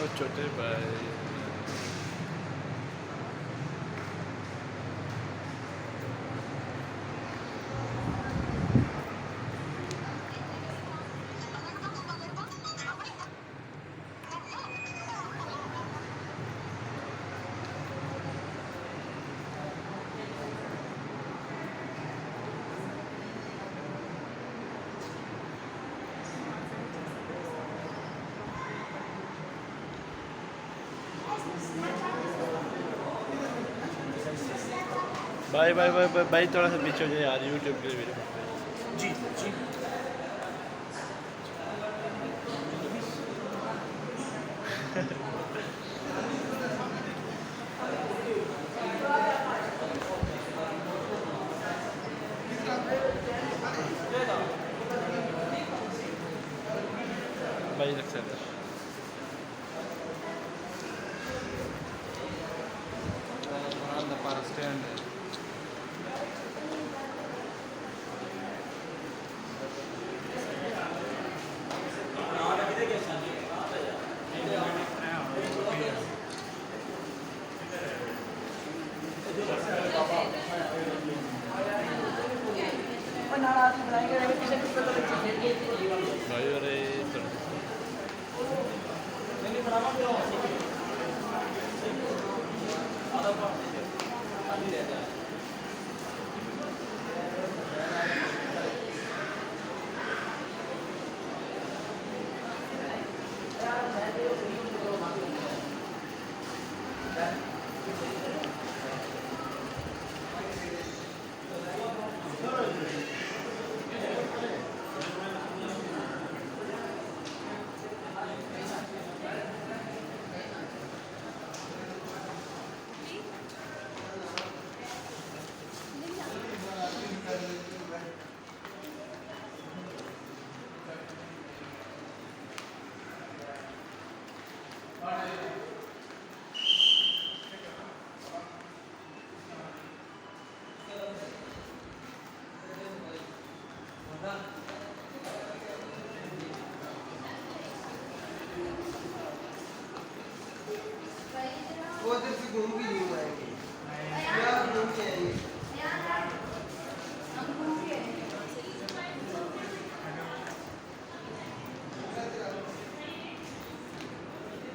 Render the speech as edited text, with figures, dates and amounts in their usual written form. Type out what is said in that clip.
और छोटे भाई भाई भाई भाई भाई भाई थोड़ा सा पीछे हो जाए यार, यूट्यूब के लिए वीडियो। जी जी। भाई रख सकते para stand. भाई अरे वो इधर से घूम के नहीं आएंगे, घूम के आएंगे।